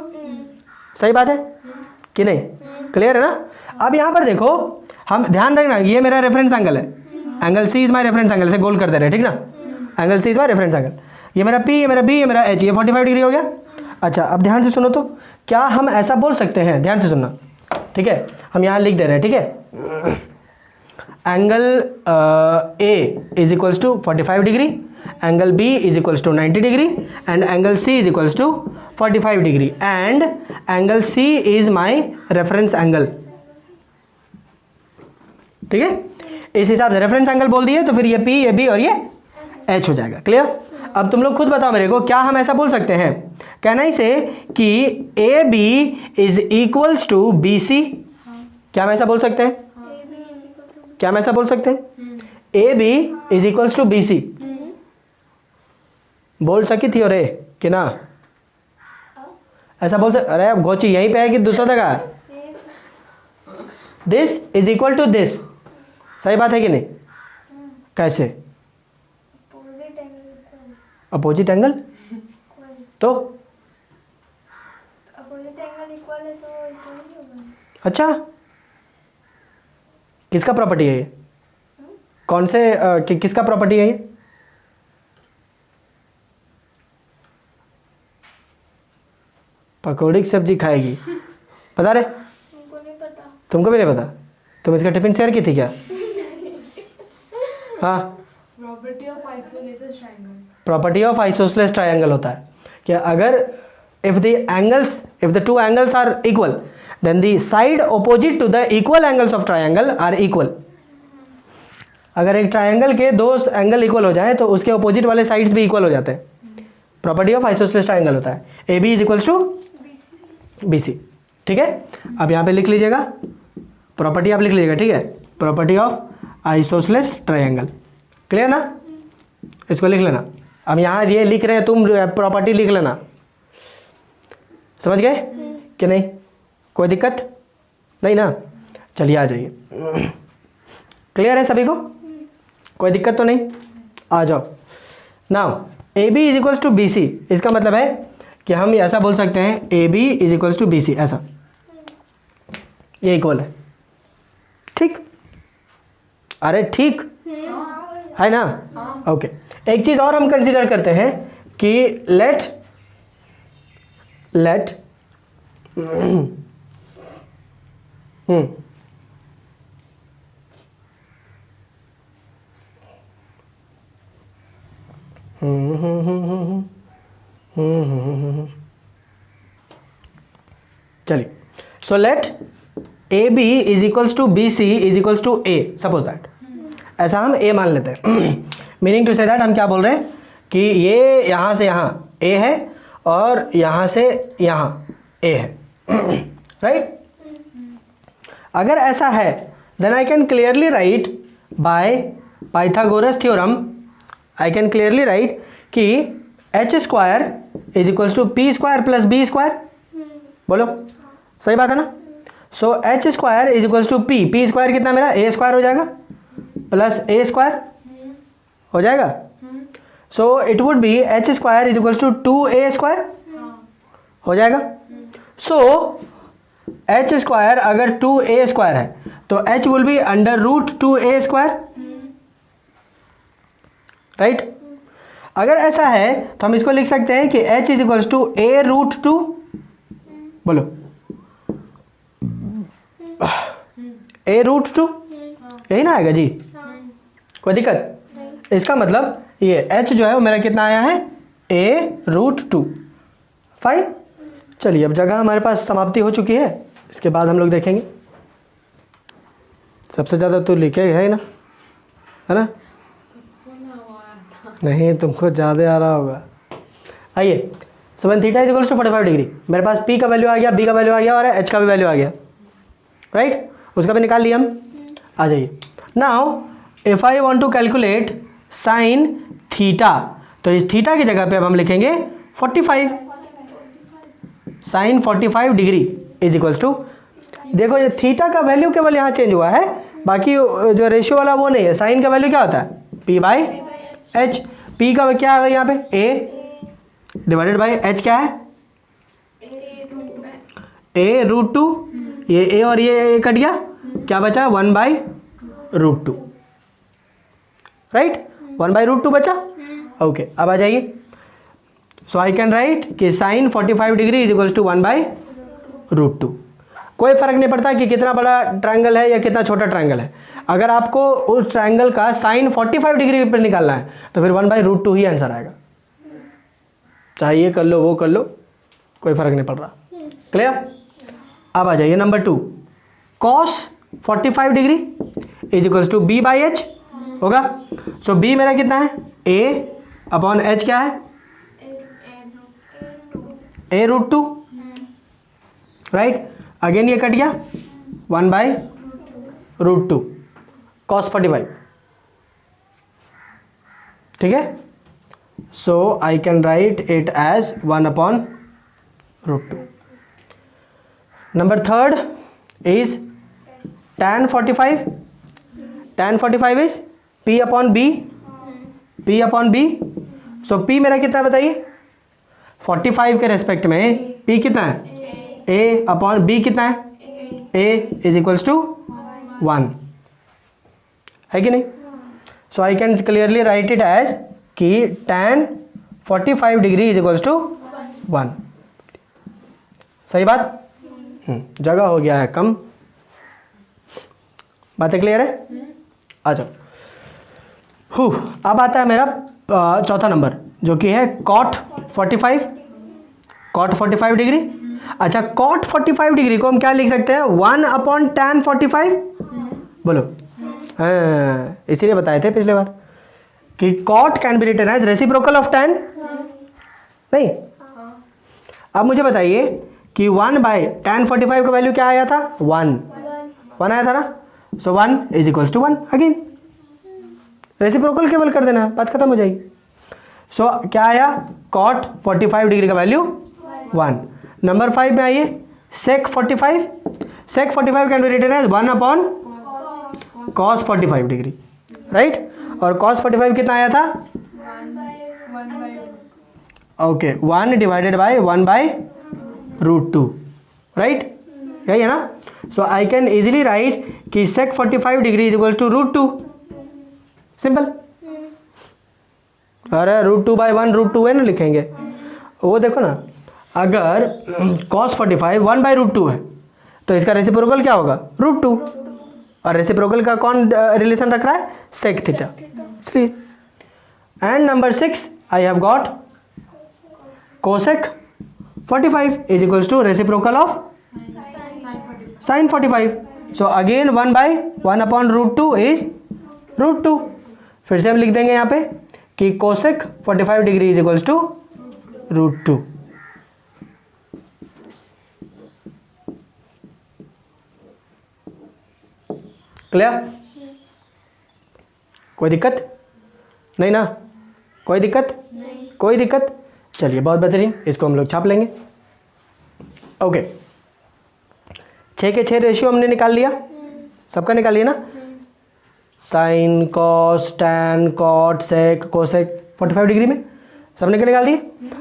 सही बात है कि नहीं? क्लियर है ना? अब यहाँ पर देखो, हम ध्यान रखना, ये मेरा रेफरेंस एंगल है. Angle C is my reference angle से गोल करते रहे. ठीक ना? Angle C is my reference angle. ये मेरा पी, ये मेरा बी, ये मेरा एच, ये 45 डिग्री हो गया. अच्छा, अब ध्यान से सुनो. तो क्या हम ऐसा बोल सकते हैं? ध्यान से सुनना. ठीक है, हम यहाँ लिख दे रहे हैं. ठीक है, angle A is equals to 45 degree, angle B is equals to 90 degree and angle C is equals to 45 degree and angle C is my reference angle. ठीक है, इस हिसाब से रेफरेंस एंगल बोल दिए तो फिर ये पी, ये बी और ये एच हो जाएगा. क्लियर? अब तुम लोग खुद बताओ मेरे को, क्या हम ऐसा बोल सकते हैं? कैन आई से कि A B is equals to B C? क्या हम ऐसा बोल सकते हैं? क्या हम ऐसा बोल सकते हैं? A B is equals to B C. बोल सकी थी और ए कि ना? ऐसा बोल सकते? अरे अब गोची यहीं पे है कि दूसरा जगह है? This is equal to this. सही बात है कि नहीं? कैसे? Opposite angle. तो अपोजिट एंगल इक्वल है तो इक्वल ही होगा. अच्छा, किसका प्रॉपर्टी है ये? कौन से किसका प्रॉपर्टी है ये? पकौड़ी की सब्जी खाएगी, पता रे? तुमको नहीं पता? तुमको भी नहीं पता? तुम इसका टिफिन शेयर की थी क्या? हाँ, property of isosceles triangle. Property of isosceles triangle होता है कि अगर if the two angles are equal then the side opposite to the equal angles of triangle are equal. अगर एक ट्रायंगल के दो एंगल इक्वल हो जाए तो उसके अपोजिट वाले साइड्स भी इक्वल हो जाते हैं. प्रॉपर्टी ऑफ आइसोसेलेस ट्रायंगल होता है. A B is equals to B C. ठीक है, अब यहाँ पे लिख लीजिएगा प्रॉपर्टी, आप लिख लीजिएगा. ठीक है, property of isosceles triangle. Clear ना? इसको लिख लेना. अब यहाँ ये लिख रहे हैं, तुम प्रॉपर्टी लिख लेना. समझ गए कि नहीं? कोई दिक्कत नहीं ना? चलिए आ जाइए. क्लियर है सभी को? कोई दिक्कत तो नहीं? आ जाओ. Now A B is equals to B C, इसका मतलब है कि हम ऐसा बोल सकते हैं A B is equals to B C. ऐसा ये इक्वल है. ठीक? अरे ठीक है ना? ओके. एक चीज़ और हम कंसीडर करते हैं कि लेट चलिए, so let A B is equals to B C is equals to A. Suppose that ऐसा हम ए मान लेते हैं. मीनिंग टू से दैट हम क्या बोल रहे हैं कि ये यहाँ से यहाँ ए है और यहाँ से यहाँ ए है. राइट? अगर ऐसा है then I can clearly write by Pythagoras theorem, I can clearly write कि H square is equals to P square plus B square, बोलो सही बात है ना। So H square is equals to P square कितना मेरा ए स्क्वायर हो जाएगा प्लस ए स्क्वायर हो जाएगा। So it would be H square is equals to 2a square हो जाएगा। सो एच स्क्वायर अगर 2a स्क्वायर है तो H will be under root 2a square, right. अगर ऐसा है तो हम इसको लिख सकते हैं कि h is equals to a root 2, बोलो a रूट 2, यही ना आएगा जी, कोई दिक्कत। इसका मतलब ये h जो है वो मेरा कितना आया है a रूट 2, फाइन। चलिए अब जगह हमारे पास समाप्ति हो चुकी है, इसके बाद हम लोग देखेंगे। सबसे ज़्यादा तो लिखे है ना, है ना? नहीं तुमको ज़्यादा आ रहा होगा। आइए, so when theta is equals to 45 degree, मेरे पास p का वैल्यू आ गया, b का वैल्यू आ गया और h का भी वैल्यू आ गया, राइट। उसका भी निकाल लिया हम। आ जाइए now if I want to calculate sine theta, तो इस थीटा की जगह पे अब हम लिखेंगे 45, sine 45 degree is equals to, देखो ये थीटा का वैल्यू केवल यहाँ चेंज हुआ है, बाकी जो रेशियो वाला वो नहीं है। साइन का वैल्यू क्या होता है p बाई एच, p का क्या है यहाँ पे a डिवाइडेड बाई h क्या है a रूट 2, ये a और ये कट गया, क्या बचा 1 by root 2, right. 1 by root 2 बचा, ओके। अब आ जाइए, सो आई कैन राइट कि sine 45 degree is equals to 1 by root 2। कोई फर्क नहीं पड़ता कि कितना बड़ा ट्रायंगल है या कितना छोटा ट्रायंगल है, अगर आपको उस ट्रायंगल का साइन 45 डिग्री पर निकालना है तो फिर 1 बाई रूट 2 ही आंसर आएगा, चाहे ये कर लो वो कर लो, कोई फर्क नहीं पड़ रहा। क्लियर। अब आ जाइए number 2, cos 45 degree is equals to B by H होगा। सो बी मेरा कितना है a अपॉन एच क्या है a रूट 2, राइट। अगेन ये कट गया 1 बाई रूट 2 कॉस 45, ठीक है। So I can write it as 1 upon root 2। Number 3 is tan 45, tan 45 is p upon b, p upon b। So p मेरा कितना है बताइए, 45 के रेस्पेक्ट में p कितना है a अपॉन b कितना है a इज इक्वल्स टू 1, है कि नहीं। So I can clearly write it as कि tan 45 degree is equals to 1, सही बात। जगह हो गया है कम, बातें क्लियर है। आ जाओ, अब आता है मेरा चौथा नंबर जो कि है cot 45, cot 45 डिग्री। अच्छा, cot 45 डिग्री को हम क्या लिख सकते हैं 1 अपॉन tan 45, बोलो। हाँ, इसीलिए बताए थे पिछले बार कि cot can be written as reciprocal of tan, नहीं। अब मुझे बताइए कि 1 बाई tan 45 का वैल्यू क्या आया था 1 आया था ना। So 1 is equals to 1, again reciprocal केवल कर देना, बात खत्म हो जाएगी। सो क्या आया cot 45 डिग्री का वैल्यू 1। नंबर 5 में आइए sec 45, sec 45 can be written as 1 upon cos 45 degree, right. और cos 45 कितना आया था okay 1 divided by 1 by root 2, right, यही है ना। So I can easily write कि sec 45 degree is equal to root 2, simple. अरे रूट 2 बाई 1 रूट 2 है ना लिखेंगे, वो देखो ना, अगर cos 45 1 बाई रूट 2 है तो इसका रेसिप्रोकल क्या होगा रूट 2, और रेसिप्रोकल का कौन रिलेशन रख रहा है sec थीटा, इसलिए। And number 6 I have got cosec 45 is equals to reciprocal of sin 45। So again 1 by 1 upon root 2 is root 2। फिर से हम लिख देंगे यहाँ पे कि cosec 45 degree is equals to root 2। Clear, कोई दिक्कत नहीं ना, कोई दिक्कत नहीं। कोई दिक्कत चलिए बहुत बेहतरीन, इसको हम लोग छाप लेंगे। ओके, 6 के 6 रेशियो हमने निकाल लिया, सबका निकाल लिया ना। Sine, cos, tan, cot, sec, cosec 45 degree में सबने निकाल दिए।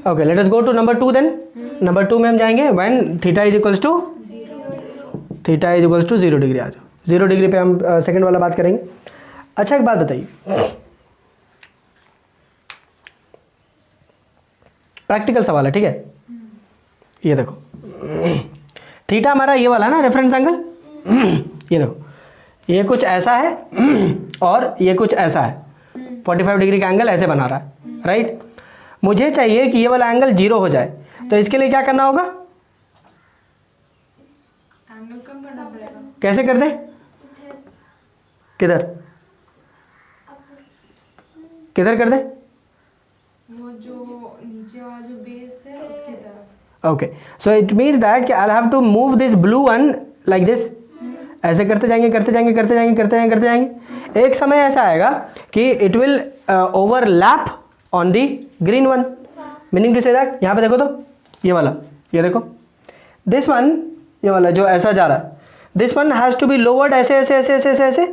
Okay, let us go to number 2 then. Number 2 में हम जाएंगे when theta is equals to 0 degree. आ जाओ 0 डिग्री पे हम सेकंड वाला बात करेंगे। अच्छा एक बात बताइए, प्रैक्टिकल सवाल है, ठीक है। ये देखो थीटा हमारा ये वाला ना रेफरेंस एंगल, ये देखो ये कुछ ऐसा है और ये कुछ ऐसा है, 45 डिग्री का एंगल ऐसे बना रहा है, राइट। मुझे चाहिए कि ये वाला एंगल 0 हो जाए, तो इसके लिए क्या करना होगा? एंगल कम करना पड़ेगा। कैसे कर दे? किधर किधर कर दे? वो जो नीचे वाला जो बेस है उसकी तरफ। Okay, so it means that कि I have to move this blue one like this. ऐसे करते जाएंगे करते जाएंगे करते जाएंगे करते जाएंगे करते जाएंगे। एक समय ऐसा आएगा कि it will overlap on the green one, meaning to say that यहाँ पे देखो तो ये वाला, ये देखो दिस वन, ये वाला जो ऐसा जा रहा है, this one has to be lowered ऐसे ऐसे ऐसे ऐसे ऐसे ऐसे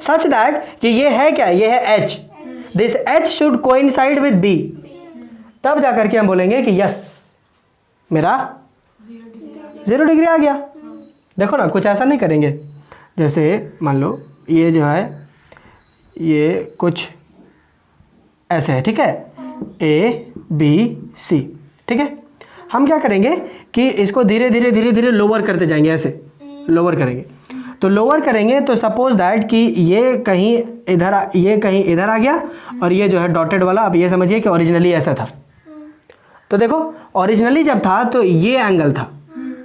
सच दैट कि ये है क्या, ये है H, this H should coincide with B. तब जा करके हम बोलेंगे कि यस मेरा 0 डिग्री आ गया। देखो ना, कुछ ऐसा नहीं करेंगे जैसे मान लो ये जो है ये कुछ ऐसे है, ठीक है, ए बी सी, ठीक है। हम क्या करेंगे कि इसको धीरे धीरे धीरे धीरे लोअर करते जाएंगे, ऐसे लोअर करेंगे। तो लोअर करेंगे तो सपोज दैट कि ये कहीं इधर, ये कहीं इधर आ गया, और ये जो है डॉटेड वाला, अब ये समझिए कि ओरिजिनली ऐसा था। तो देखो ओरिजिनली जब था तो ये एंगल था,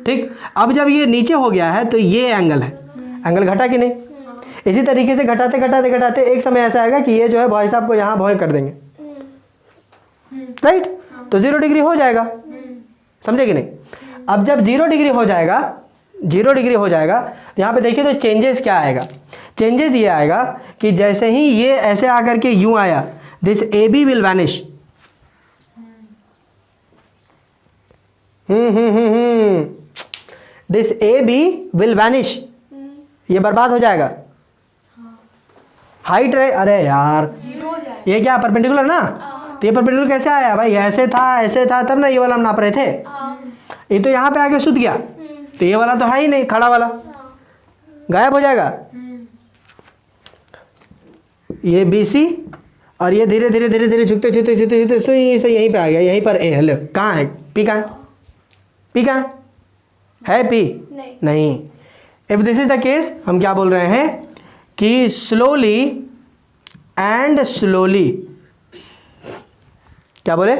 ठीक। अब जब ये नीचे हो गया है तो ये एंगल है, एंगल घटा कि नहीं? इसी तरीके से घटाते घटाते घटाते एक समय ऐसा आएगा कि ये जो है भाई साहब को यहाँ भॉय कर देंगे, राइट। तो 0 डिग्री हो जाएगा, समझे कि नहीं? अब जब 0 डिग्री हो जाएगा, 0 डिग्री हो जाएगा तो यहाँ पे देखिए तो चेंजेस क्या आएगा। चेंजेस ये आएगा कि जैसे ही ये ऐसे आकर के यूं आया, this A B will vanish. This A B will vanish, ये बर्बाद हो जाएगा। हाइट रहे, अरे यार ये क्या परपेंडिकुलर ना, तो ये परपेंडिकुलर कैसे आया भाई? ऐसे था तब ना ये वाला हम नाप रहे थे। ये तो यहाँ पे आके सुध गया, तो ये वाला तो है ही नहीं, खड़ा वाला गायब हो जाएगा। ये बी सी और ये धीरे धीरे धीरे धीरे झुकते झुकते झुकते झुकते सो यहीं पे आ गया, यहीं पर ए। हेलो, कहाँ है पी? कहाँ है पी? कहाँ है पी? नहीं। If this is the case, हम क्या बोल रहे हैं कि स्लोली एंड स्लोली, क्या बोले?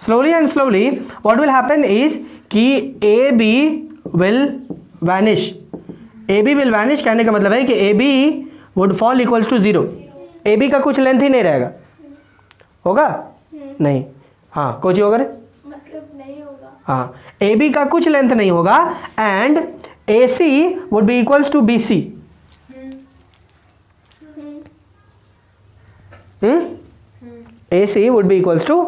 Slowly and slowly what will happen is कि A B will vanish. A B will vanish कहने का मतलब है कि A B would fall equals to 0। A B का कुछ लेंथ ही नहीं रहेगा, होगा नहीं? हाँ, कुछ ही होगा रे, मतलब नहीं होगा। हाँ, ए बी का कुछ लेंथ नहीं होगा and A C would be equals to B C. A C would be equals to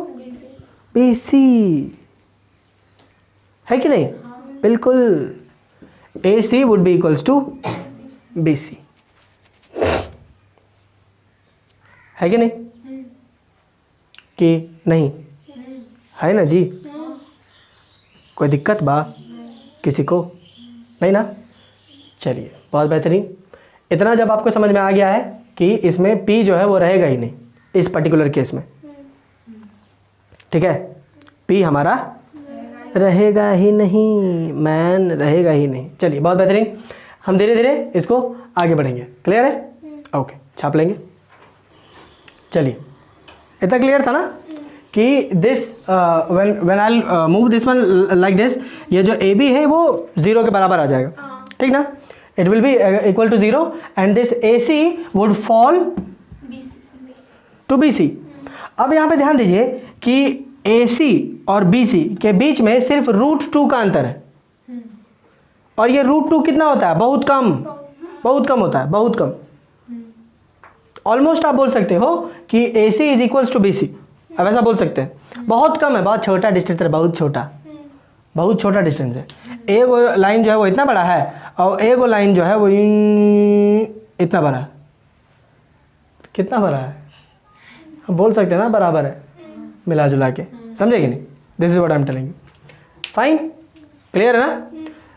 B C, है कि नहीं? बिल्कुल, A C would be equals to B C, है कि नहीं? कि नहीं? है ना जी? कोई दिक्कत बा किसी को? नहीं ना? चलिए बहुत बेहतरीन। इतना जब आपको समझ में आ गया है कि इसमें P जो है वो रहेगा ही नहीं इस पर्टिकुलर केस में, ठीक है। P हमारा रहेगा ही नहीं, मैन रहेगा ही नहीं। चलिए बहुत बेहतरीन, हम धीरे धीरे इसको आगे बढ़ेंगे। क्लियर है? ओके, छाप लेंगे। चलिए, इतना क्लियर था ना कि this when I move this one like this, ये जो ए बी है वो 0 के बराबर आ जाएगा, ठीक ना? It will be equal to 0 and this A C would fall to B C. अब यहाँ पे ध्यान दीजिए कि ए सी और बी सी के बीच में सिर्फ √2 का अंतर है, और ये √2 कितना होता है? बहुत कम, बहुत कम होता है, बहुत कम। ऑलमोस्ट आप बोल सकते हो कि AC is equals to BC, अब ऐसा बोल सकते हैं। बहुत कम है, बहुत छोटा डिस्टेंस है, बहुत छोटा डिस्टेंस है। एक लाइन जो है वो इतना बड़ा है और एक लाइन जो है वो इतना बड़ा है। कितना बड़ा है? हम बोल सकते हैं ना बराबर है मिला जुला के, समझे कि नहीं? This is what I am telling you. Fine, clear है ना?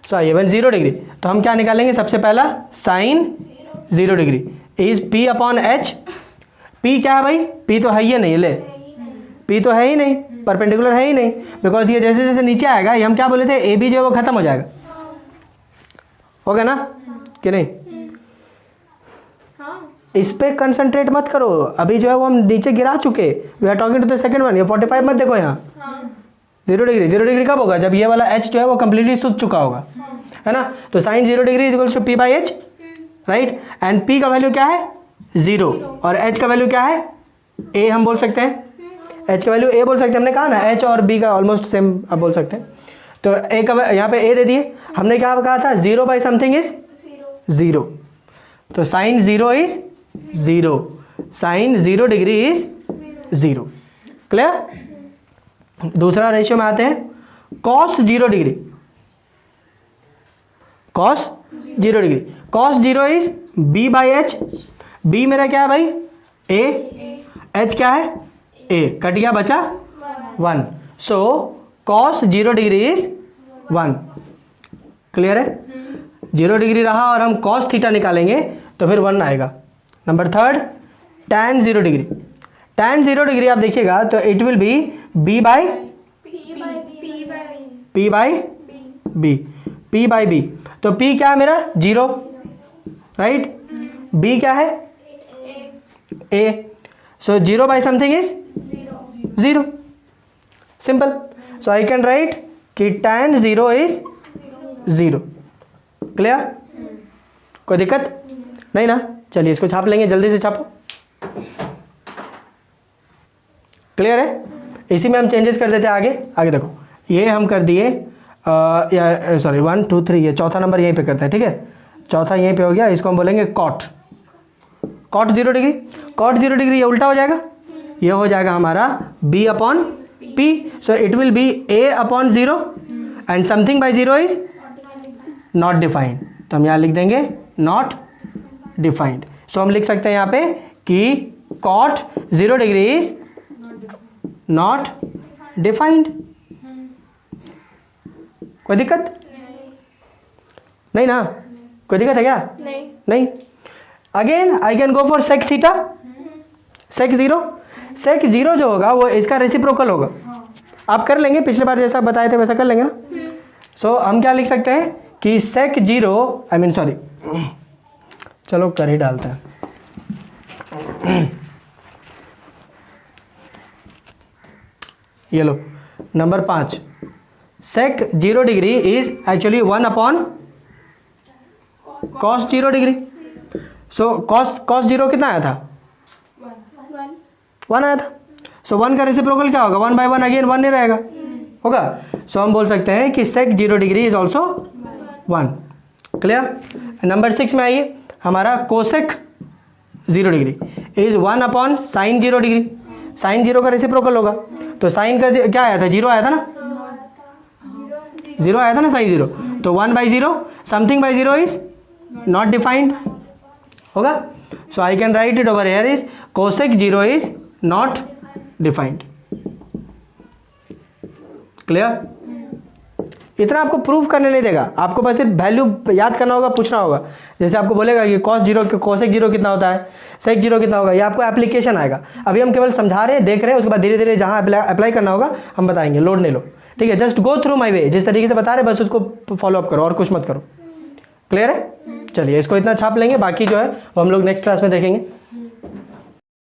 सो आइए 0 डिग्री, तो हम क्या निकालेंगे? सबसे पहला sine 0 degree is P upon H। P क्या है भाई? P तो है ही नहीं, ले P तो है ही नहीं, परपेंडिकुलर है ही नहीं, बिकॉज ये जैसे जैसे नीचे आएगा, ये हम क्या बोले थे, AB जो है वो खत्म हो जाएगा, होगा ना कि नहीं? इस पे कंसंट्रेट मत करो, अभी जो है वो हम नीचे गिरा चुके। We are talking to the second one. ये 45 मत देखो यहाँ। 0 डिग्री कब होगा? जब ये वाला H जो है वो कंप्लीटली सूख चुका होगा, है ना? तो sine 0 degree is equals to P by H, right? And P का वैल्यू क्या है? 0, और H का वैल्यू क्या है? A हम बोल सकते हैं, H का वैल्यू A बोल सकते हैं। हमने कहा ना H और B का ऑलमोस्ट सेम आप बोल सकते हैं। तो A का यहाँ पे A दे दिए, हमने क्या कहा था? 0 बाई समथिंग इज 0, तो sine 0 is 0, sine 0 degree is 0। Clear? दूसरा रेशियो में आते हैं, cos 0 degree, cos 0 degree, cos 0 is B by H। B मेरा क्या है भाई? A, H क्या है? A, कट गया बचा 1, सो कॉस 0 डिग्री इज 1। क्लियर है? 0 डिग्री रहा और हम कॉस थीटा निकालेंगे तो फिर 1 आएगा। Number third, tan 0 degree, tan 0 degree आप देखिएगा तो it will B B by P by B, तो P क्या है मेरा? 0, राइट? B क्या है? A, so 0 by something is 0, simple. So I can write कि tan 0 इज 0। क्लियर? कोई दिक्कत नहीं ना? चलिए इसको छाप लेंगे, जल्दी से छापो। क्लियर है? इसी में हम चेंजेस कर देते हैं आगे देखो, ये हम कर दिए सॉरी 1 2 3, ये चौथा नंबर यहीं पे करते हैं, ठीक है? चौथा यहीं पे हो गया, इसको हम बोलेंगे कॉट 0 डिग्री। कॉट 0 डिग्री ये उल्टा हो जाएगा, ये हो जाएगा हमारा B upon P, so it will B A upon 0 and something by 0 is not defined, तो हम यहाँ लिख देंगे नॉट डिफाइंड। सो हम लिख सकते हैं यहाँ पे कि cot 0 degree is not defined. कोई दिक्कत नहीं ना? कोई दिक्कत है क्या? नहीं। Again I can go for sec theta, sec 0 जो होगा वो इसका रेसिप्रोकल होगा। आप कर लेंगे, पिछले बार जैसा बताए थे वैसा कर लेंगे ना? सो हम क्या लिख सकते हैं कि सेक 0 आई मीन सॉरी, चलो कर ही डालते हैं। ये लो number 5, sec 0 degree is actually 1 upon cos 0 degree. So cos 0 कितना आया था? 1 आया था। सो 1 का रेसिप्रोकल क्या होगा? 1 बाई 1, अगेन 1 नहीं रहेगा, होगा। सो हम बोल सकते हैं कि sec 0 degree is also 1। Clear? Number 6 में आइए, हमारा cosec 0 degree is 1 upon sine 0 degree. Sine 0 का रेसिप्रोकल होगा, तो साइन का क्या आया था? 0 आया था ना? 0 आया था ना साइन 0, तो 1 by 0 something by 0 is not defined, होगा। So I can write it over here is cosec 0 is not defined. Clear? इतना आपको प्रूफ करने नहीं देगा, आपको बस सिर्फ वैल्यू याद करना होगा, पूछना होगा। जैसे आपको बोलेगा कि कोसेक 0 कितना होता है, सेक 0 कितना होगा, ये आपको एप्लीकेशन आएगा। अभी हम केवल समझा रहे हैं, देख रहे हैं, उसके बाद धीरे धीरे जहाँ अप्लाई करना होगा हम बताएंगे, लोड नहीं लो, ठीक है? जस्ट गो थ्रू माई वे, जिस तरीके से बता रहे बस उसको फॉलो अप करो और कुछ मत करो। क्लियर है? चलिए इसको इतना छाप लेंगे, बाकी जो है वो हम लोग नेक्स्ट क्लास में देखेंगे।